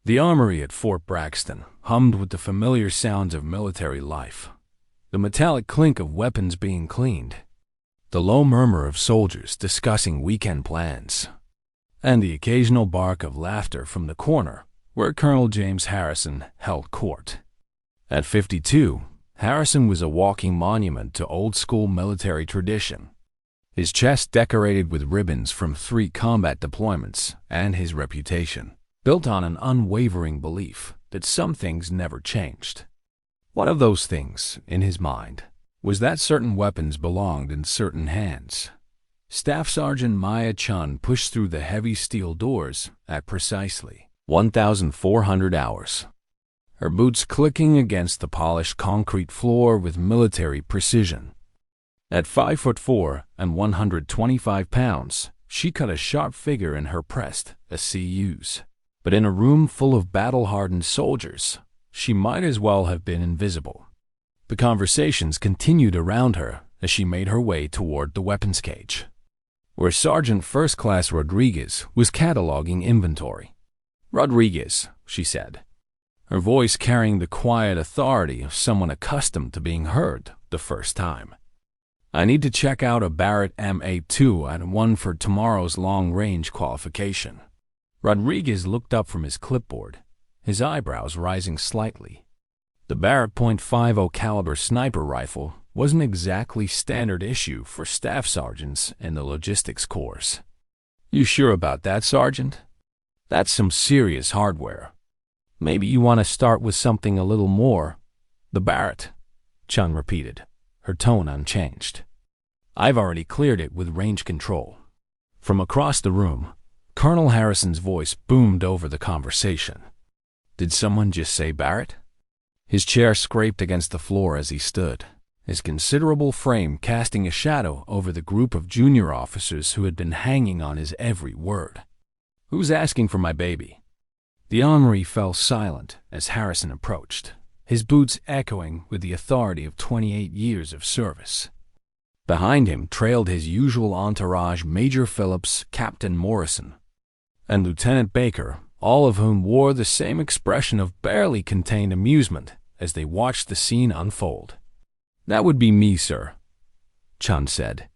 The armory at Fort Braxton hummed with the familiar sounds of military life. The metallic clink of weapons being cleaned, the low murmur of soldiers discussing weekend plans, and the occasional bark of laughter from the corner where Colonel James Harrison held court. At 52, Harrison was a walking monument to old-school military tradition, his chest decorated with ribbons from 3 combat deployments, and his reputation built on an unwavering belief that some things never changed. One of those things, in his mind, was that certain weapons belonged in certain hands. Staff Sergeant Maya Chen pushed through the heavy steel doors at precisely 1,400 hours, her boots clicking against the polished concrete floor with military precision. At 5'4" and 125 pounds, she cut a sharp figure in her pressed SCUs. But in a room full of battle-hardened soldiers, she might as well have been invisible. The conversations continued around her as she made her way toward the weapons cage, where Sergeant First Class Rodriguez was cataloging inventory. "Rodriguez," she said, her voice carrying the quiet authority of someone accustomed to being heard the first time. "I need to check out a Barrett M82 and one for tomorrow's long-range qualification." Rodriguez looked up from his clipboard, his eyebrows rising slightly. The Barrett .50 caliber sniper rifle wasn't exactly standard issue for staff sergeants in the logistics corps. "You sure about that, Sergeant? That's some serious hardware. Maybe you want to start with something a little more." "The Barrett," Chen repeated, her tone unchanged. "I've already cleared it with range control." From across the room, Colonel Harrison's voice boomed over the conversation. "Did someone just say Barrett?" His chair scraped against the floor as he stood, his considerable frame casting a shadow over the group of junior officers who had been hanging on his every word. "Who's asking for my baby?" The armory fell silent as Harrison approached, his boots echoing with the authority of 28 years of service. Behind him trailed his usual entourage, Major Phillips, Captain Morrison, and Lieutenant Baker, all of whom wore the same expression of barely contained amusement as they watched the scene unfold. "That would be me, sir," Chen said,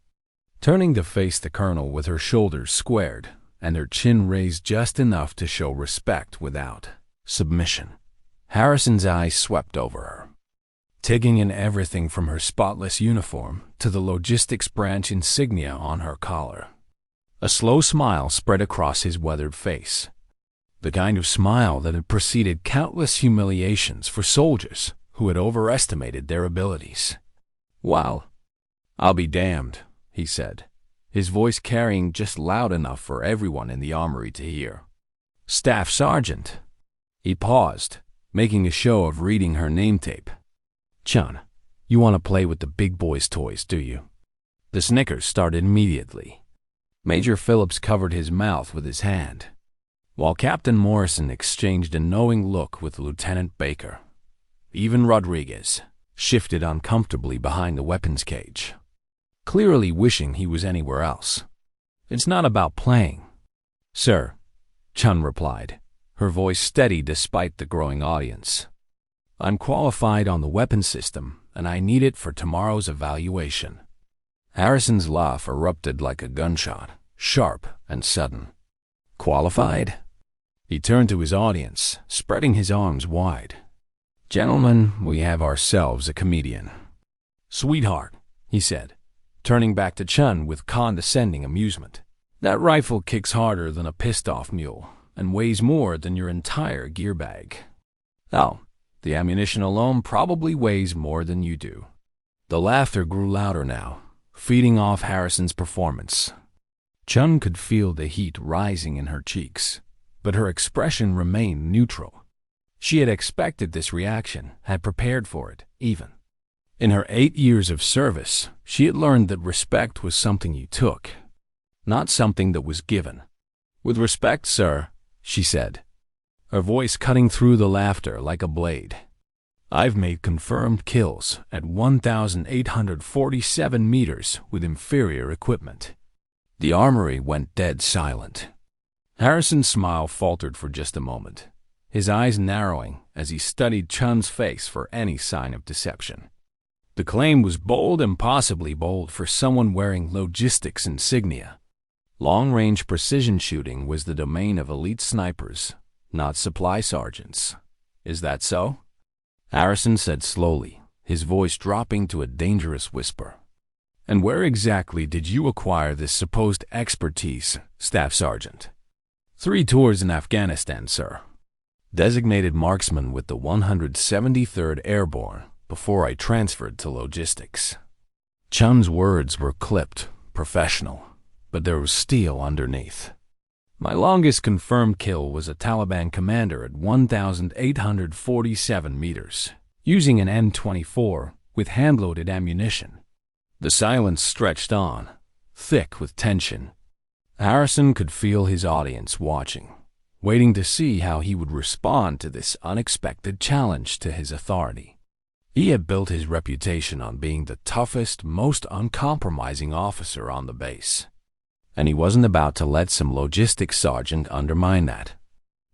turning to face the colonel with her shoulders squared and her chin raised just enough to show respect without submission. Harrison's eyes swept over her, taking in everything from her spotless uniform to the logistics branch insignia on her collar. A slow smile spread across his weathered face, the kind of smile that had preceded countless humiliations for soldiers who had overestimated their abilities. "Well, I'll be damned," he said, his voice carrying just loud enough for everyone in the armory to hear. "Staff Sergeant." He paused, making a show of reading her name tape. "Chen, you want to play with the big boys' toys, do you?" The snickers started immediately. Major Phillips covered his mouth with his hand, while Captain Morrison exchanged a knowing look with Lieutenant Baker. Even Rodriguez shifted uncomfortably behind the weapons cage, clearly wishing he was anywhere else. "It's not about playing, sir," Chen replied, her voice steady despite the growing audience. "I'm qualified on the weapons system, and I need it for tomorrow's evaluation." Harrison's laugh erupted like a gunshot, sharp and sudden. "Qualified?" He turned to his audience, spreading his arms wide. "Gentlemen, we have ourselves a comedian." "Sweetheart," he said, turning back to Chen with condescending amusement, "that rifle kicks harder than a pissed-off mule and weighs more than your entire gear bag. Oh, the ammunition alone probably weighs more than you do." The laughter grew louder now, feeding off Harrison's performance. Chen could feel the heat rising in her cheeks, but her expression remained neutral. She had expected this reaction, had prepared for it, even. In her 8 years of service, she had learned that respect was something you took, not something that was given. "With respect, sir," she said, her voice cutting through the laughter like a blade. "I've made confirmed kills at 1,847 meters with inferior equipment." The armory went dead silent. Harrison's smile faltered for just a moment, his eyes narrowing as he studied Chun's face for any sign of deception. The claim was bold, impossibly bold for someone wearing logistics insignia. Long-range precision shooting was the domain of elite snipers, not supply sergeants. Is that so? Harrison said slowly, his voice dropping to a dangerous whisper. And where exactly did you acquire this supposed expertise, Staff Sergeant? 3 tours in Afghanistan, sir. Designated marksman with the 173rd Airborne before I transferred to logistics. Chun's words were clipped, professional, but there was steel underneath. My longest confirmed kill was a Taliban commander at 1,847 meters, using an M24 with hand-loaded ammunition. The silence stretched on, thick with tension. Harrison could feel his audience watching, waiting to see how he would respond to this unexpected challenge to his authority. He had built his reputation on being the toughest, most uncompromising officer on the base, and he wasn't about to let some logistics sergeant undermine that.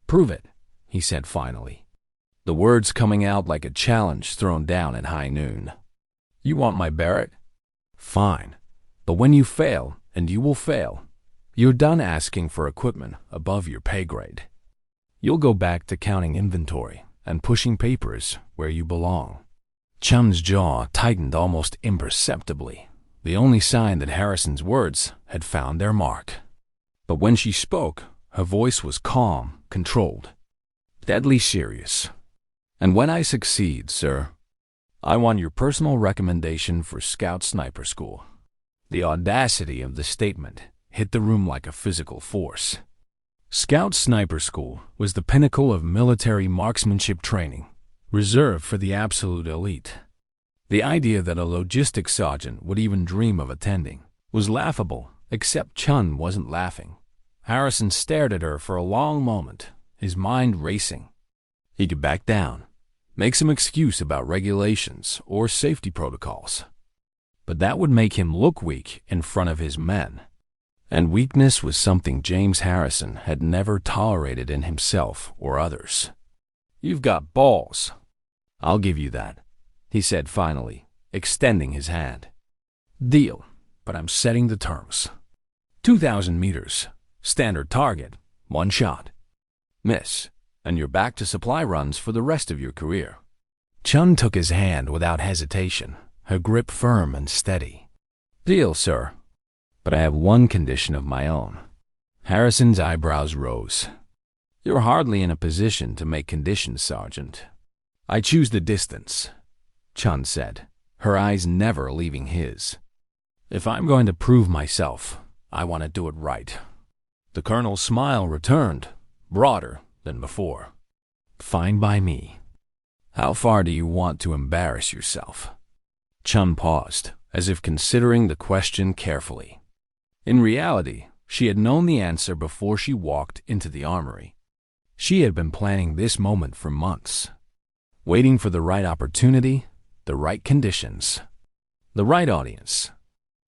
Prove it, he said finally, the words coming out like a challenge thrown down at high noon. You want my Barrett? Fine, but when you fail, and you will fail, you're done asking for equipment above your pay grade. You'll go back to counting inventory and pushing papers where you belong. Chun's jaw tightened almost imperceptibly, the only sign that Harrison's words had found their mark. But when she spoke, her voice was calm, controlled, deadly serious. And when I succeed, sir, I want your personal recommendation for Scout Sniper School. The audacity of the statement hit the room like a physical force. Scout Sniper School was the pinnacle of military marksmanship training, reserved for the absolute elite. The idea that a logistics sergeant would even dream of attending was laughable, except Chun wasn't laughing. Harrison stared at her for a long moment, his mind racing. He could back down, make some excuse about regulations or safety protocols, but that would make him look weak in front of his men. And weakness was something James Harrison had never tolerated in himself or others. You've got balls. I'll give you that, he said finally, extending his hand. Deal, but I'm setting the terms. 2,000 meters, standard target, 1 shot. Miss, and you're back to supply runs for the rest of your career. Chun took his hand without hesitation, her grip firm and steady. Deal, sir. But I have one condition of my own. Harrison's eyebrows rose. You're hardly in a position to make conditions, Sergeant. I choose the distance, Chun said, her eyes never leaving his. If I'm going to prove myself, I want to do it right. The colonel's smile returned, broader than before. Fine by me. How far do you want to embarrass yourself? Chun paused, as if considering the question carefully. In reality, she had known the answer before she walked into the armory. She had been planning this moment for months, waiting for the right opportunity, the right conditions, the right audience.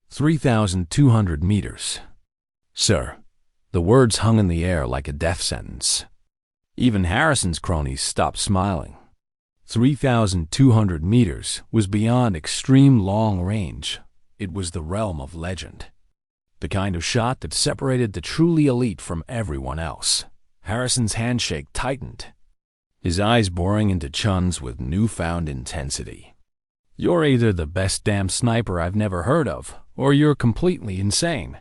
3,200 meters. Sir, the words hung in the air like a death sentence. Even Harrison's cronies stopped smiling. 3,200 meters was beyond extreme long range. It was the realm of legend. The kind of shot that separated the truly elite from everyone else. Harrison's handshake tightened, his eyes boring into Chun's with newfound intensity. You're either the best damn sniper I've never heard of, or you're completely insane.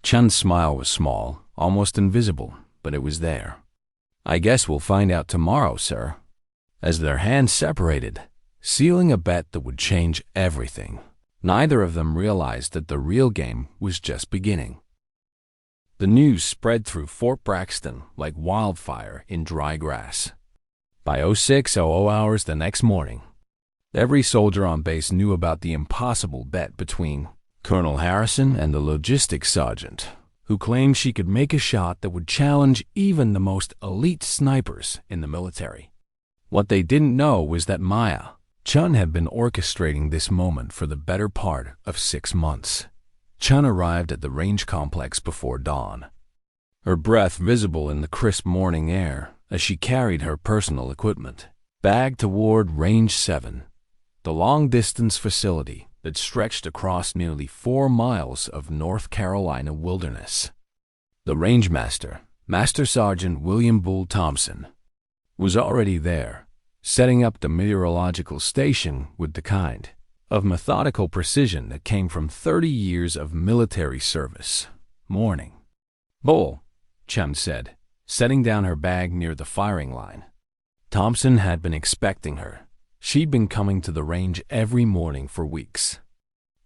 Chun's smile was small, almost invisible, but it was there. I guess we'll find out tomorrow, sir. As their hands separated, sealing a bet that would change everything, neither of them realized that the real game was just beginning. The news spread through Fort Braxton like wildfire in dry grass. By 06:00 hours the next morning, every soldier on base knew about the impossible bet between Colonel Harrison and the logistics sergeant, who claimed she could make a shot that would challenge even the most elite snipers in the military. What they didn't know was that Maya Chen had been orchestrating this moment for the better part of 6 months. Chen arrived at the range complex before dawn, her breath visible in the crisp morning air as she carried her personal equipment bag toward Range 7, the long-distance facility that stretched across nearly 4 miles of North Carolina wilderness. The rangemaster, Master Sergeant William Bull Thompson, was already there, setting up the meteorological station with the kind of methodical precision that came from 30 years of military service. "Morning, Bull," Chen said, setting down her bag near the firing line. Thompson had been expecting her. She'd been coming to the range every morning for weeks.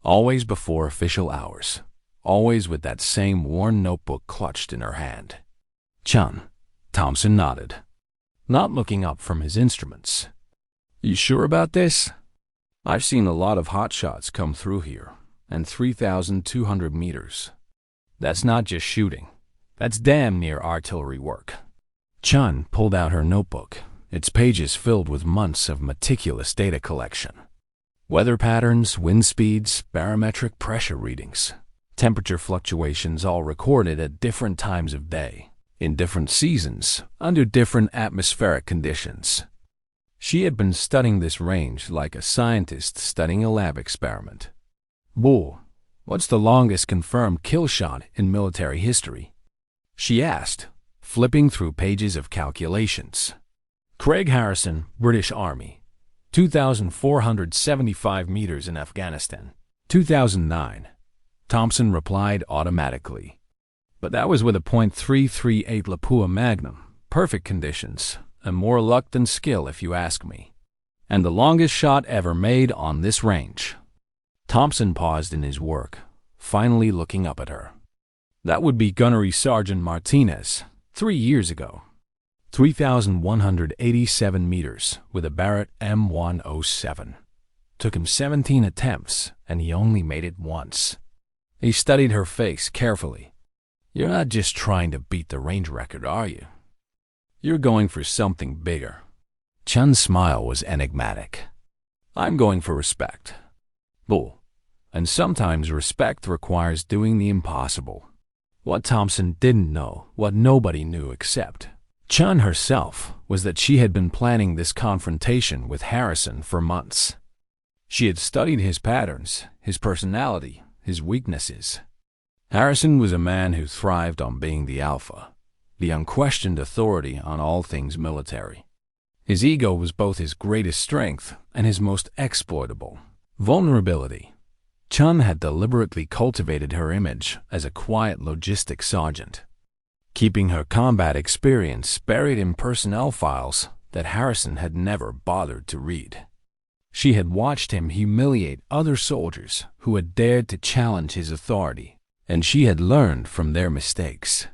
Always before official hours. Always with that same worn notebook clutched in her hand. "Chen," Thompson nodded, not looking up from his instruments. "You sure about this? I've seen a lot of hotshots come through here, and 3,200 meters. That's not just shooting. That's damn near artillery work." Chen pulled out her notebook, its pages filled with months of meticulous data collection. Weather patterns, wind speeds, barometric pressure readings, temperature fluctuations all recorded at different times of day, in different seasons, under different atmospheric conditions. She had been studying this range like a scientist studying a lab experiment. "Bull, what's the longest confirmed kill shot in military history?" she asked, flipping through pages of calculations. "Craig Harrison, British Army, 2,475 meters in Afghanistan, 2009. Thompson replied automatically. "But that was with a .338 Lapua Magnum. Perfect conditions, and more luck than skill if you ask me. And the longest shot ever made on this range." Thompson paused in his work, finally looking up at her. "That would be Gunnery Sergeant Martinez, 3 years ago. 3,187 meters with a Barrett M107. Took him 17 attempts, and he only made it once." He studied her face carefully. "You're not just trying to beat the range record, are you? You're going for something bigger." Chen's smile was enigmatic. "I'm going for respect, Bull. And sometimes respect requires doing the impossible." What Thompson didn't know, what nobody knew except Chen herself, was that she had been planning this confrontation with Harrison for months. She had studied his patterns, his personality, his weaknesses. Harrison was a man who thrived on being the alpha, the unquestioned authority on all things military. His ego was both his greatest strength and his most exploitable vulnerability. Chen had deliberately cultivated her image as a quiet logistics sergeant, keeping her combat experience buried in personnel files that Harrison had never bothered to read. She had watched him humiliate other soldiers who had dared to challenge his authority, and she had learned from their mistakes.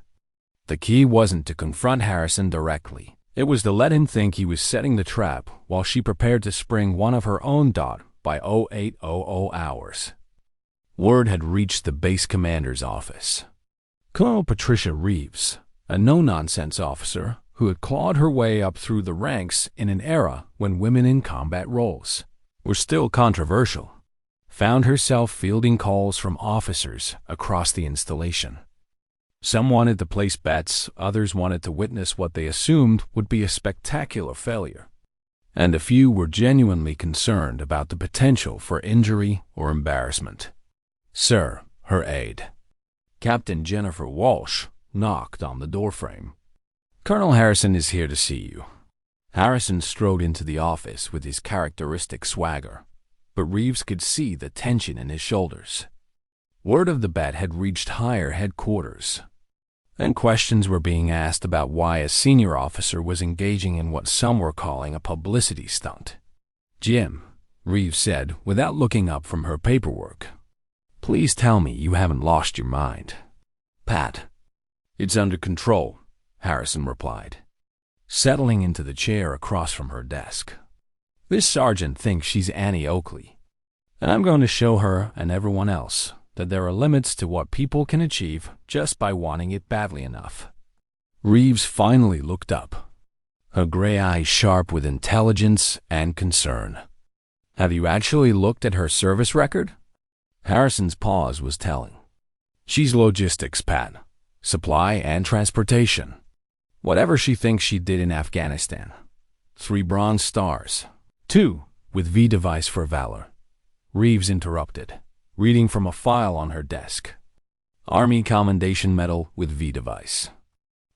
The key wasn't to confront Harrison directly. It was to let him think he was setting the trap while she prepared to spring one of her own by 0800 hours. Word had reached the base commander's office. Colonel Patricia Reeves, a no-nonsense officer who had clawed her way up through the ranks in an era when women in combat roles were still controversial, found herself fielding calls from officers across the installation. Some wanted to place bets, others wanted to witness what they assumed would be a spectacular failure, and a few were genuinely concerned about the potential for injury or embarrassment. "Sir," her aide, Captain Jennifer Walsh, knocked on the doorframe. "Colonel Harrison is here to see you." Harrison strode into the office with his characteristic swagger, but Reeves could see the tension in his shoulders. Word of the bet had reached higher headquarters, and questions were being asked about why a senior officer was engaging in what some were calling a publicity stunt. "Jim," Reeves said without looking up from her paperwork, "please tell me you haven't lost your mind." "Pat, it's under control," Harrison replied, settling into the chair across from her desk. "This sergeant thinks she's Annie Oakley, and I'm going to show her and everyone else that there are limits to what people can achieve just by wanting it badly enough." Reeves finally looked up, her gray eyes sharp with intelligence and concern. "Have you actually looked at her service record?" Harrison's pause was telling. "She's logistics, Pat. Supply and transportation. Whatever she thinks she did in Afghanistan. 3 bronze stars. 2, with V device for valor. Reeves interrupted, reading from a file on her desk. Army Commendation Medal with V device.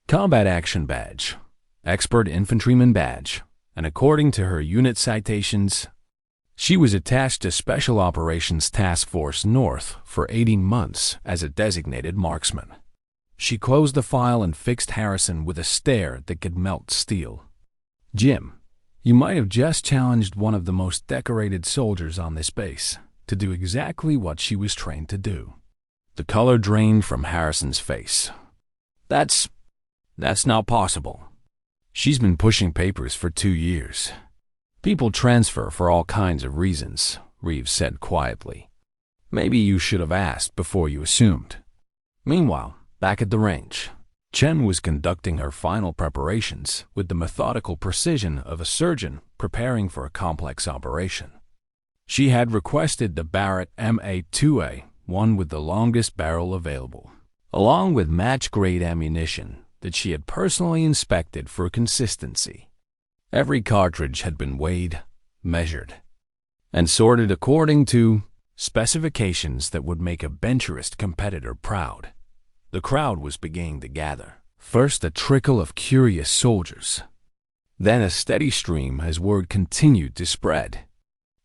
Combat Action Badge. Expert Infantryman Badge. And according to her unit citations, she was attached to Special Operations Task Force North for 18 months as a designated marksman. She closed the file and fixed Harrison with a stare that could melt steel. Jim, you might have just challenged one of the most decorated soldiers on this base to do exactly what she was trained to do. The color drained from Harrison's face. That's not possible. She's been pushing papers for 2 years. People transfer for all kinds of reasons, Reeves said quietly. Maybe you should have asked before you assumed. Meanwhile, back at the range, Chen was conducting her final preparations with the methodical precision of a surgeon preparing for a complex operation. She had requested the Barrett MA-2A, one with the longest barrel available, along with match-grade ammunition that she had personally inspected for consistency. Every cartridge had been weighed, measured, and sorted according to specifications that would make a Bencherist competitor proud. The crowd was beginning to gather. First a trickle of curious soldiers, then a steady stream as word continued to spread.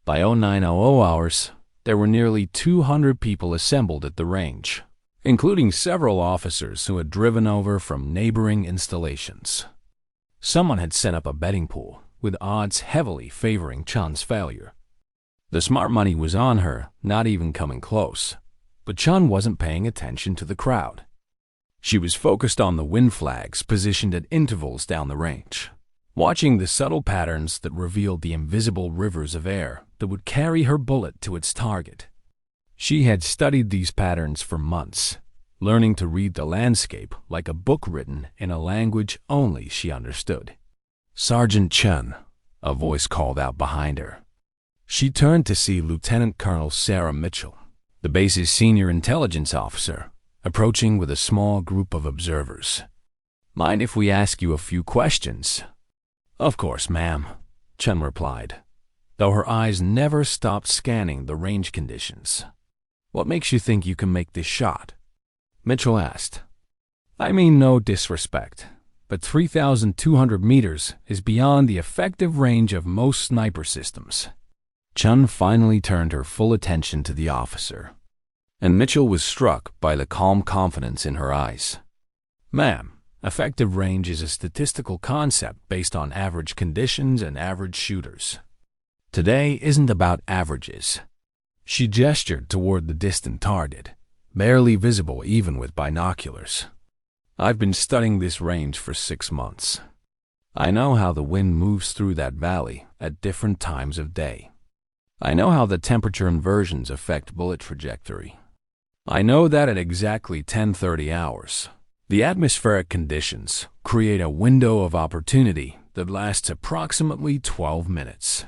By 0900 hours, there were nearly 200 people assembled at the range, including several officers who had driven over from neighboring installations. Someone had set up a betting pool, with odds heavily favoring Chun's failure. The smart money was on her, not even coming close, but Chun wasn't paying attention to the crowd. She was focused on the wind flags positioned at intervals down the range, watching the subtle patterns that revealed the invisible rivers of air that would carry her bullet to its target. She had studied these patterns for months, learning to read the landscape like a book written in a language only she understood. Sergeant Chen, a voice called out behind her. She turned to see Lieutenant Colonel Sarah Mitchell, the base's senior intelligence officer, approaching with a small group of observers. Mind if we ask you a few questions? Of course, ma'am, Chen replied, though her eyes never stopped scanning the range conditions. What makes you think you can make this shot? Mitchell asked. I mean no disrespect, but 3,200 meters is beyond the effective range of most sniper systems. Chen finally turned her full attention to the officer, and Mitchell was struck by the calm confidence in her eyes. Ma'am, effective range is a statistical concept based on average conditions and average shooters. Today isn't about averages. She gestured toward the distant target, barely visible even with binoculars. I've been studying this range for 6 months. I know how the wind moves through that valley at different times of day. I know how the temperature inversions affect bullet trajectory. I know that at exactly 10:30 hours, the atmospheric conditions create a window of opportunity that lasts approximately 12 minutes.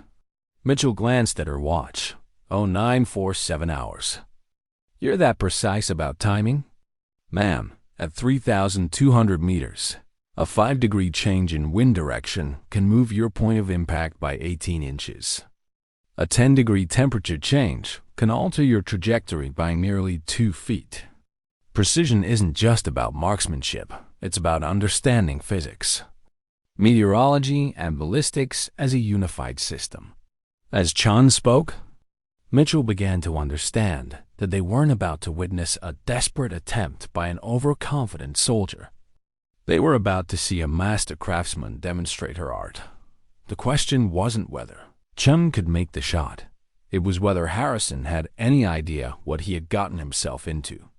Mitchell glanced at her watch. 0947 hours. You're that precise about timing? Ma'am, at 3,200 meters, a 5-degree change in wind direction can move your point of impact by 18 inches. A 10-degree temperature change can alter your trajectory by nearly 2 feet. Precision isn't just about marksmanship, it's about understanding physics, meteorology, and ballistics as a unified system. As Chan spoke, Mitchell began to understand that they weren't about to witness a desperate attempt by an overconfident soldier. They were about to see a master craftsman demonstrate her art. The question wasn't whether Chen could make the shot. It was whether Harrison had any idea what he had gotten himself into.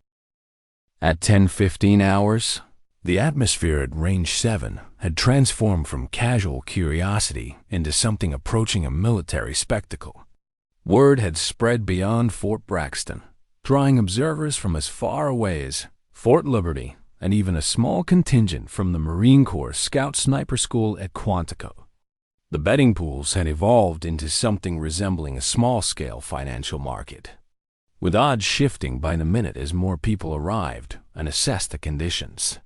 At 10:15 hours, the atmosphere at Range 7 had transformed from casual curiosity into something approaching a military spectacle. Word had spread beyond Fort Braxton, drawing observers from as far away as Fort Liberty and even a small contingent from the Marine Corps Scout Sniper School at Quantico. The betting pools had evolved into something resembling a small-scale financial market, with odds shifting by the minute as more people arrived and assessed the conditions.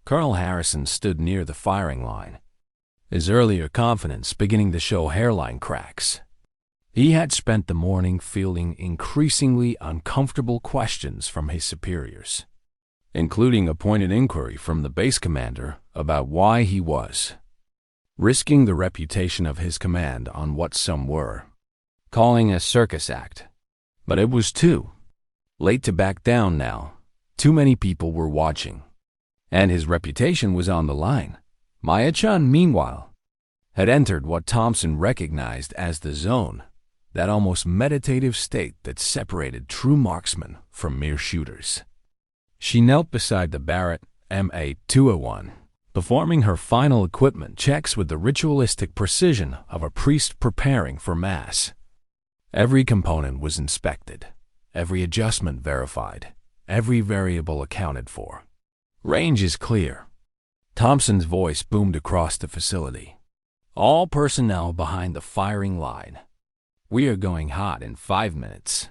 Colonel Harrison stood near the firing line, his earlier confidence beginning to show hairline cracks. He had spent the morning fielding increasingly uncomfortable questions from his superiors, including a pointed inquiry from the base commander about why he was risking the reputation of his command on what some were calling a circus act. But it was too late to back down now. Too many people were watching, and his reputation was on the line. Maya Chen, meanwhile, had entered what Thompson recognized as the zone, that almost meditative state that separated true marksmen from mere shooters. She knelt beside the Barrett MA-201, performing her final equipment checks with the ritualistic precision of a priest preparing for Mass. Every component was inspected, every adjustment verified, every variable accounted for. Range is clear. Thompson's voice boomed across the facility. All personnel behind the firing line. We are going hot in 5 minutes.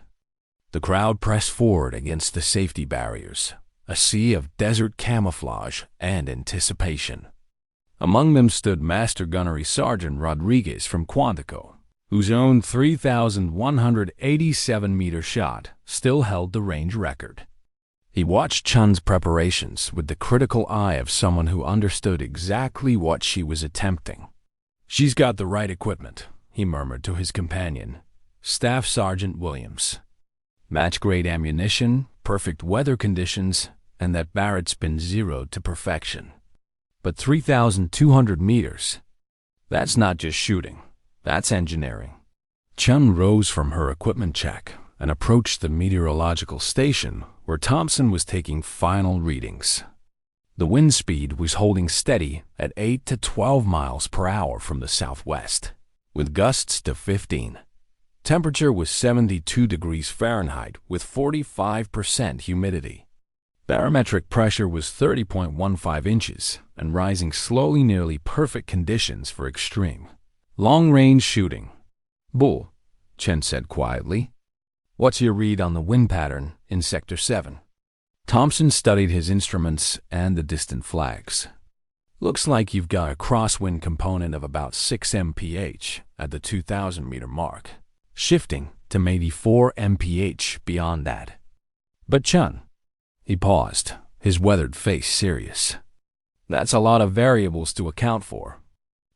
The crowd pressed forward against the safety barriers, a sea of desert camouflage and anticipation. Among them stood Master Gunnery Sergeant Rodriguez from Quantico, whose own 3,187-meter shot still held the range record. He watched Chun's preparations with the critical eye of someone who understood exactly what she was attempting. "She's got the right equipment," he murmured to his companion, Staff Sergeant Williams. "Match-grade ammunition, perfect weather conditions, and that Barrett's been zeroed to perfection. But 3,200 meters, that's not just shooting, that's engineering." Chun rose from her equipment check and approached the meteorological station where Thompson was taking final readings. The wind speed was holding steady at 8 to 12 miles per hour from the southwest, with gusts to 15. Temperature was 72 degrees Fahrenheit with 45% humidity. Barometric pressure was 30.15 inches and rising slowly, nearly perfect conditions for extreme long-range shooting. "Bull," Chen said quietly. "What's your read on the wind pattern in Sector 7? Thompson studied his instruments and the distant flags. "Looks like you've got a crosswind component of about 6 mph at the 2,000-meter mark, shifting to maybe 4 mph beyond that. But Chun," he paused, his weathered face serious, "that's a lot of variables to account for.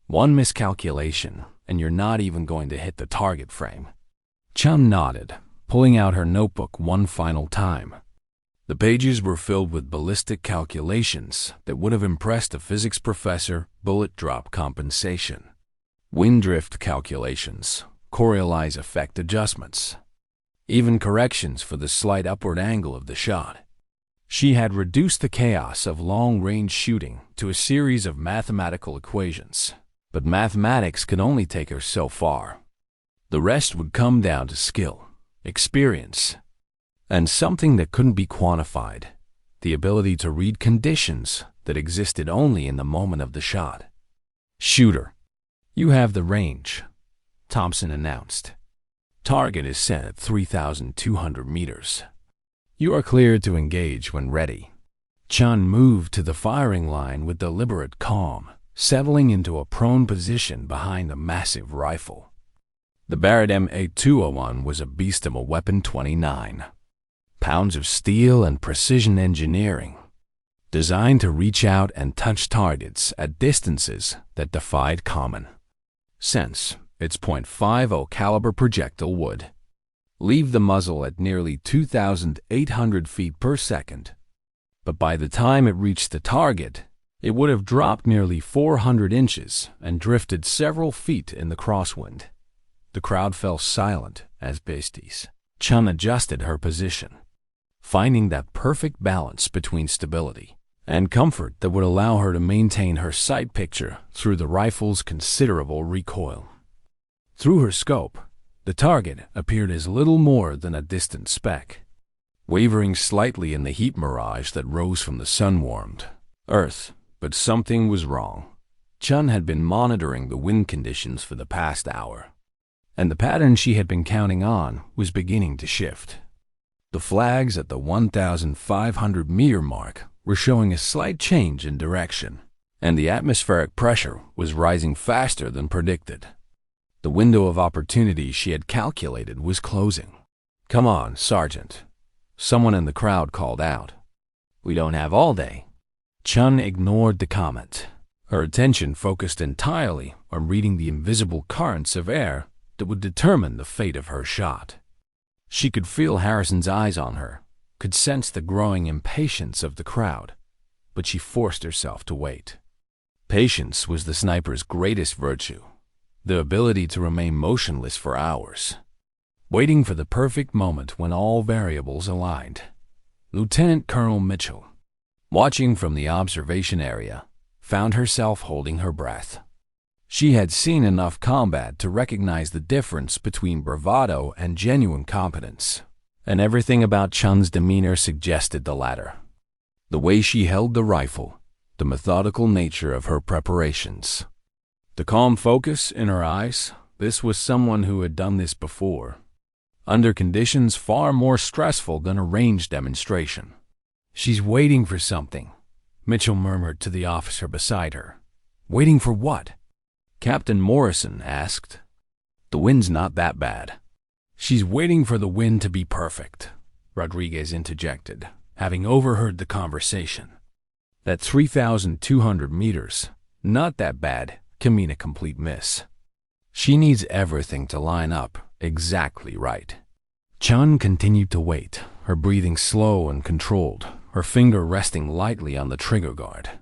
One miscalculation, and you're not even going to hit the target frame." Chun nodded, pulling out her notebook one final time. The pages were filled with ballistic calculations that would have impressed a physics professor. Bullet drop compensation, wind drift calculations, Coriolis effect adjustments, even corrections for the slight upward angle of the shot. She had reduced the chaos of long-range shooting to a series of mathematical equations, but mathematics could only take her so far. The rest would come down to skill, experience, and something that couldn't be quantified, the ability to read conditions that existed only in the moment of the shot. "Shooter, you have the range," Thompson announced. "Target is set at 3,200 meters. You are cleared to engage when ready." Chun moved to the firing line with deliberate calm, settling into a prone position behind a massive rifle. The Barrett MA-201 was a beast of a weapon. 29 pounds of steel and precision engineering, designed to reach out and touch targets at distances that defied common sense. Its .50 caliber projectile would leave the muzzle at nearly 2,800 feet per second, but by the time it reached the target, it would have dropped nearly 400 inches and drifted several feet in the crosswind. The crowd fell silent as beasties. Chun adjusted her position, finding that perfect balance between stability and comfort that would allow her to maintain her sight picture through the rifle's considerable recoil. Through her scope, the target appeared as little more than a distant speck, wavering slightly in the heat mirage that rose from the sun-warmed earth. But something was wrong. Chun had been monitoring the wind conditions for the past hour, and the pattern she had been counting on was beginning to shift. The flags at the 1,500-meter mark were showing a slight change in direction, and the atmospheric pressure was rising faster than predicted. The window of opportunity she had calculated was closing. "Come on, Sergeant," someone in the crowd called out. "We don't have all day." Chen ignored the comment. Her attention focused entirely on reading the invisible currents of air that would determine the fate of her shot. She could feel Harrison's eyes on her, could sense the growing impatience of the crowd, but she forced herself to wait. Patience was the sniper's greatest virtue, the ability to remain motionless for hours, waiting for the perfect moment when all variables aligned. Lieutenant Colonel Mitchell, watching from the observation area, found herself holding her breath. She had seen enough combat to recognize the difference between bravado and genuine competence, and everything about Chen's demeanor suggested the latter. The way she held the rifle, the methodical nature of her preparations, the calm focus in her eyes. This was someone who had done this before, under conditions far more stressful than a ranged demonstration. "She's waiting for something," Mitchell murmured to the officer beside her. "Waiting for what?" Captain Morrison asked. "The wind's not that bad." "She's waiting for the wind to be perfect," Rodriguez interjected, having overheard the conversation. "That 3,200 meters, not that bad, can mean a complete miss. She needs everything to line up exactly right." Chen continued to wait, her breathing slow and controlled, her finger resting lightly on the trigger guard.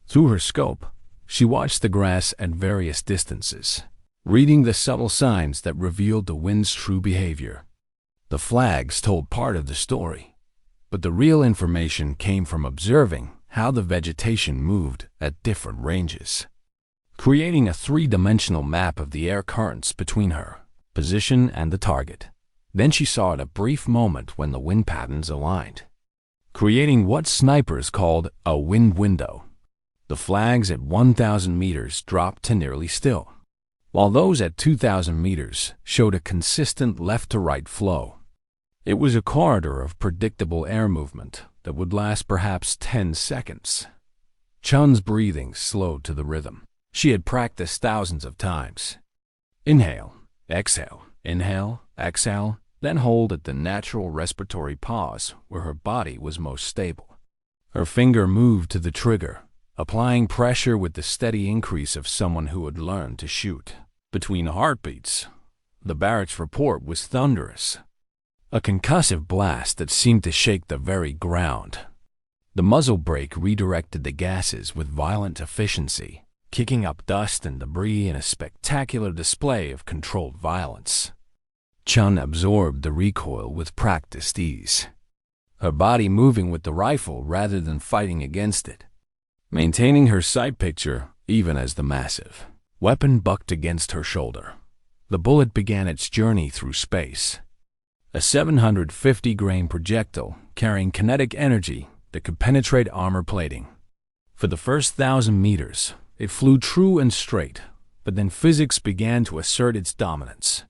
Through her scope, she watched the grass at various distances, reading the subtle signs that revealed the wind's true behavior. The flags told part of the story, but the real information came from observing how the vegetation moved at different ranges, creating a three-dimensional map of the air currents between her position and the target. Then she saw at a brief moment when the wind patterns aligned, creating what snipers called a wind window. The flags at 1,000 meters dropped to nearly still, while those at 2,000 meters showed a consistent left-to-right flow. It was a corridor of predictable air movement that would last perhaps 10 seconds. Chen's breathing slowed to the rhythm she had practiced thousands of times. Inhale, exhale, inhale, exhale, then hold at the natural respiratory pause where her body was most stable. Her finger moved to the trigger, applying pressure with the steady increase of someone who had learned to shoot. Between heartbeats, the Barrett's report was thunderous, a concussive blast that seemed to shake the very ground. The muzzle brake redirected the gases with violent efficiency, kicking up dust and debris in a spectacular display of controlled violence. Chen absorbed the recoil with practiced ease, her body moving with the rifle rather than fighting against it, maintaining her sight picture even as the massive weapon bucked against her shoulder. The bullet began its journey through space, a 750-grain projectile carrying kinetic energy that could penetrate armor plating. For the first 1,000 meters, it flew true and straight, but then physics began to assert its dominance.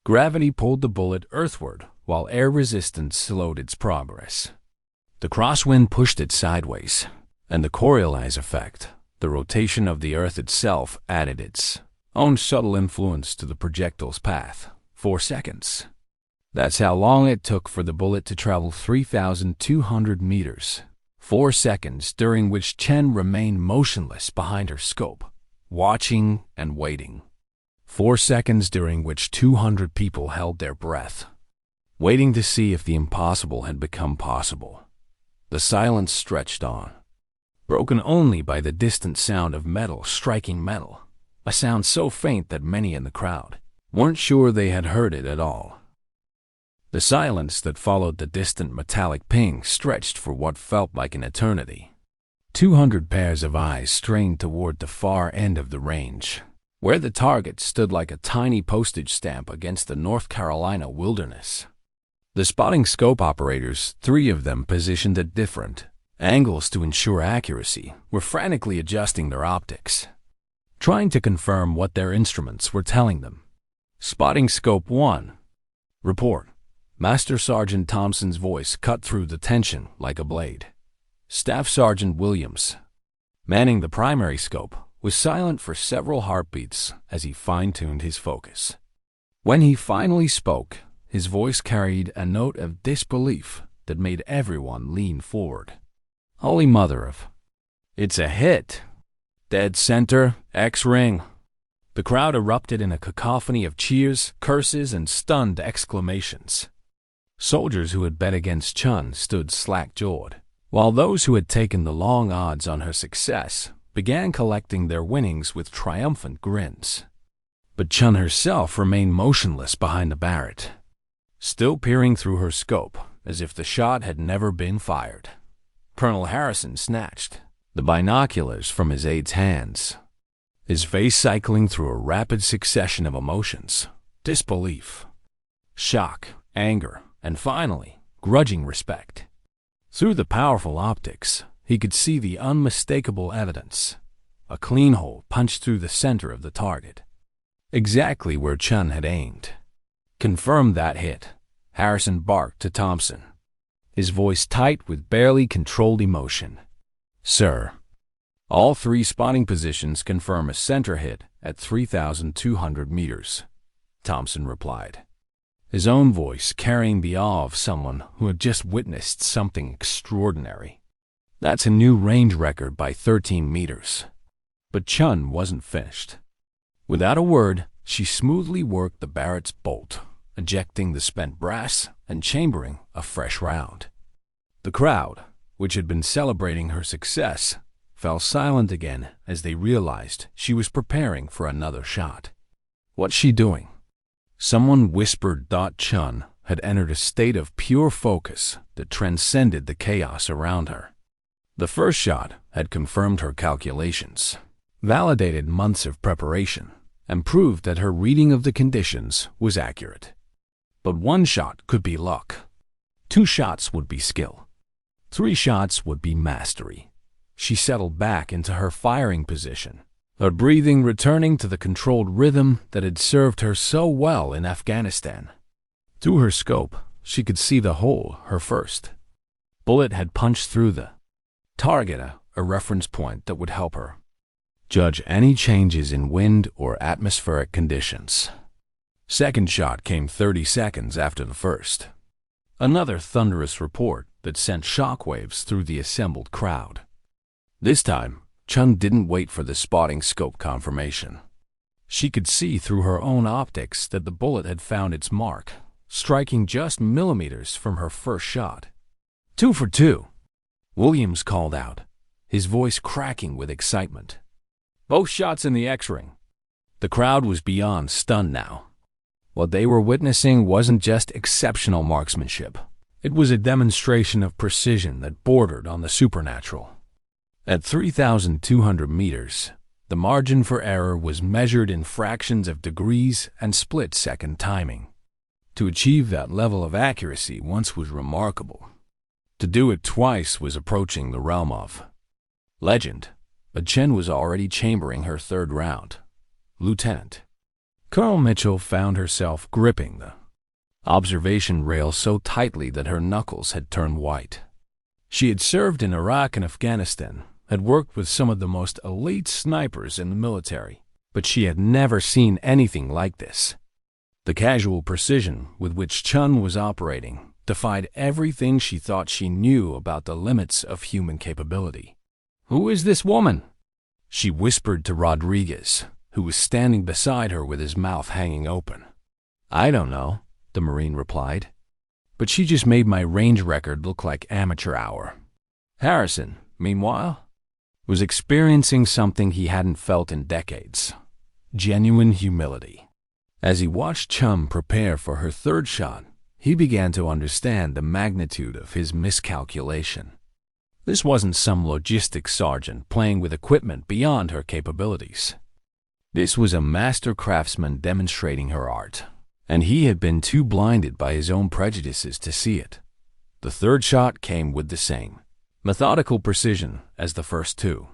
Gravity pulled the bullet earthward, while air resistance slowed its progress. The crosswind pushed it sideways, and the Coriolis effect, the rotation of the Earth itself, added its own subtle influence to the projectile's path. 4 seconds. That's how long it took for the bullet to travel 3,200 meters. 4 seconds during which Chen remained motionless behind her scope, watching and waiting. 4 seconds during which 200 people held their breath, waiting to see if the impossible had become possible. The silence stretched on, broken only by the distant sound of metal striking metal, a sound so faint that many in the crowd weren't sure they had heard it at all. The silence that followed the distant metallic ping stretched for what felt like an eternity. 200 pairs of eyes strained toward the far end of the range, where the target stood like a tiny postage stamp against the North Carolina wilderness. The spotting scope operators, 3 of them positioned at different angles to ensure accuracy, were frantically adjusting their optics, trying to confirm what their instruments were telling them. Spotting Scope 1. Report. Master Sergeant Thompson's voice cut through the tension like a blade. Staff Sergeant Williams, manning the primary scope, was silent for several heartbeats as he fine-tuned his focus. When he finally spoke, his voice carried a note of disbelief that made everyone lean forward. Holy mother of... It's a hit! Dead center, X-ring. The crowd erupted in a cacophony of cheers, curses, and stunned exclamations. Soldiers who had bet against Chen stood slack-jawed, while those who had taken the long odds on her success began collecting their winnings with triumphant grins. But Chen herself remained motionless behind the Barrett, still peering through her scope as if the shot had never been fired. Colonel Harrison snatched the binoculars from his aide's hands, his face cycling through a rapid succession of emotions: disbelief, shock, anger, and finally, grudging respect. Through the powerful optics, he could see the unmistakable evidence: a clean hole punched through the center of the target, exactly where Chen had aimed. Confirmed that hit, Harrison barked to Thompson, his voice tight with barely controlled emotion. Sir, all 3 spotting positions confirm a center hit at 3,200 meters, Thompson replied, his own voice carrying the awe of someone who had just witnessed something extraordinary. That's a new range record by 13 meters. But Chen wasn't finished. Without a word, she smoothly worked the Barrett's bolt, ejecting the spent brass and chambering a fresh round. The crowd, which had been celebrating her success, fell silent again as they realized she was preparing for another shot. What's she doing? Someone whispered. Chen had entered a state of pure focus that transcended the chaos around her. The first shot had confirmed her calculations, validated months of preparation, and proved that her reading of the conditions was accurate. But 1 shot could be luck. 2 shots would be skill. 3 shots would be mastery. She settled back into her firing position, her breathing returning to the controlled rhythm that had served her so well in Afghanistan. Through her scope, she could see the hole her first bullet had punched through the target, a reference point that would help her judge any changes in wind or atmospheric conditions. Second shot came 30 seconds after the first. Another thunderous report that sent shockwaves through the assembled crowd. This time, Chen didn't wait for the spotting scope confirmation. She could see through her own optics that the bullet had found its mark, striking just millimeters from her first shot. 2 for 2, Williams called out, his voice cracking with excitement. Both shots in the X-ring. The crowd was beyond stunned now. What they were witnessing wasn't just exceptional marksmanship. It was a demonstration of precision that bordered on the supernatural. At 3,200 meters, the margin for error was measured in fractions of degrees and split-second timing. To achieve that level of accuracy once was remarkable. To do it twice was approaching the realm of legend. But Chen was already chambering her 3rd round. Lieutenant Colonel Mitchell found herself gripping the observation rail so tightly that her knuckles had turned white. She had served in Iraq and Afghanistan, had worked with some of the most elite snipers in the military, but she had never seen anything like this. The casual precision with which Chen was operating defied everything she thought she knew about the limits of human capability. Who is this woman? She whispered to Rodriguez, who was standing beside her with his mouth hanging open. I don't know, the Marine replied, but she just made my range record look like amateur hour. Harrison, meanwhile, was experiencing something he hadn't felt in decades: genuine humility. As he watched Chum prepare for her 3rd shot, he began to understand the magnitude of his miscalculation. This wasn't some logistics sergeant playing with equipment beyond her capabilities. This was a master craftsman demonstrating her art, and he had been too blinded by his own prejudices to see it. The 3rd shot came with the same methodical precision as the first 2.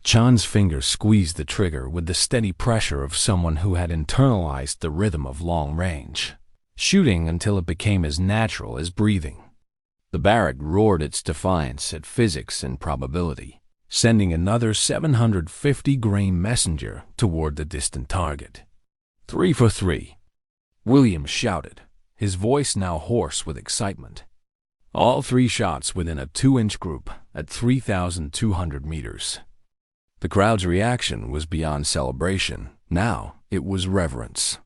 Chan's fingers squeezed the trigger with the steady pressure of someone who had internalized the rhythm of long range, shooting until it became as natural as breathing. The Barrett roared its defiance at physics and probability, sending another 750-grain messenger toward the distant target. 3 for 3. William shouted, his voice now hoarse with excitement. All 3 shots within a 2-inch group at 3,200 meters. The crowd's reaction was beyond celebration. Now it was reverence.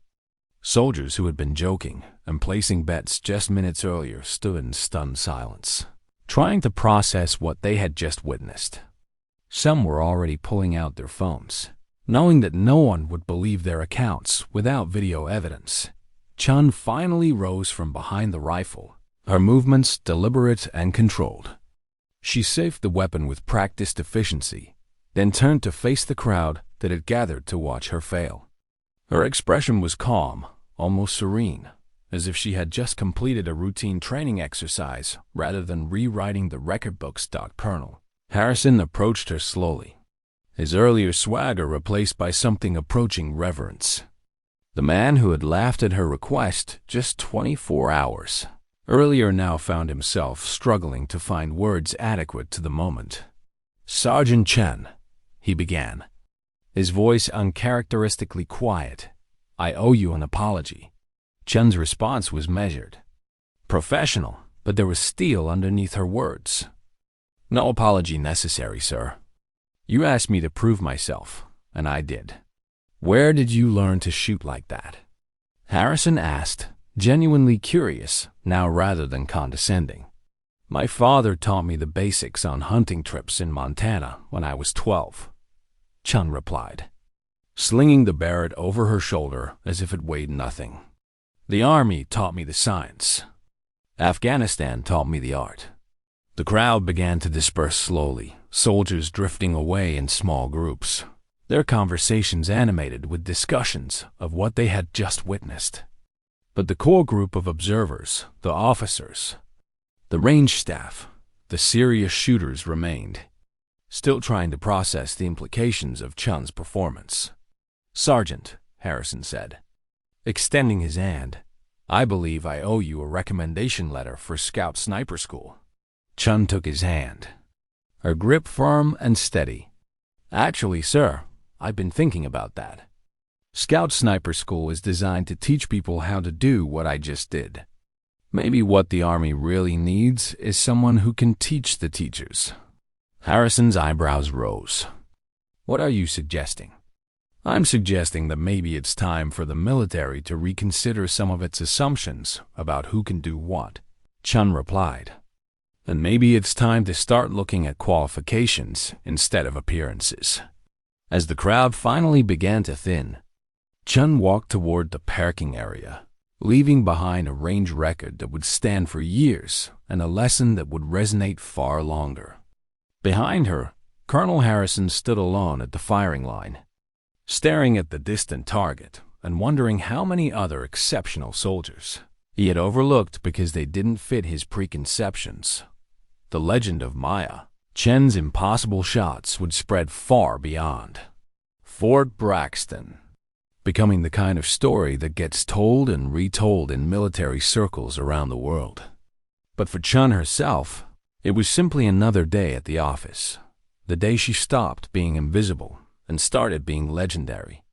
Soldiers who had been joking and placing bets just minutes earlier stood in stunned silence, trying to process what they had just witnessed. Some were already pulling out their phones, knowing that no one would believe their accounts without video evidence. Chen finally rose from behind the rifle, her movements deliberate and controlled. She saved the weapon with practiced efficiency, then turned to face the crowd that had gathered to watch her fail. Her expression was calm, almost serene, as if she had just completed a routine training exercise rather than rewriting the record books. Colonel Harrison approached her slowly, his earlier swagger replaced by something approaching reverence. The man who had laughed at her request just 24 hours earlier now found himself struggling to find words adequate to the moment. "Sergeant Chen," he began, his voice uncharacteristically quiet, "I owe you an apology." Chen's response was measured, professional, but there was steel underneath her words. "No apology necessary, sir. You asked me to prove myself, and I did. Where did you learn to shoot like that?" Harrison asked, genuinely curious now rather than condescending. "My father taught me the basics on hunting trips in Montana when I was 12, Chen replied, slinging the Barrett over her shoulder as if it weighed nothing. "The army taught me the science. Afghanistan taught me the art." The crowd began to disperse slowly, soldiers drifting away in small groups, their conversations animated with discussions of what they had just witnessed. But the core group of observers, the officers, the range staff, the serious shooters remained, still trying to process the implications of Chen's performance. "Sergeant," Harrison said, extending his hand, "I believe I owe you a recommendation letter for Scout Sniper School." Chen took his hand, her grip firm and steady. "Actually, sir, I've been thinking about that. Scout Sniper School is designed to teach people how to do what I just did. Maybe what the Army really needs is someone who can teach the teachers." Harrison's eyebrows rose. "What are you suggesting?" "I'm suggesting that maybe it's time for the military to reconsider some of its assumptions about who can do what," Chen replied. "And maybe it's time to start looking at qualifications instead of appearances." As the crowd finally began to thin, Chen walked toward the parking area, leaving behind a range record that would stand for years and a lesson that would resonate far longer. Behind her, Colonel Harrison stood alone at the firing line, staring at the distant target and wondering how many other exceptional soldiers he had overlooked because they didn't fit his preconceptions. The legend of Maya Chen's impossible shots would spread far beyond Fort Braxton, becoming the kind of story that gets told and retold in military circles around the world. But for Chen herself, it was simply another day at the office, the day she stopped being invisible and started being legendary.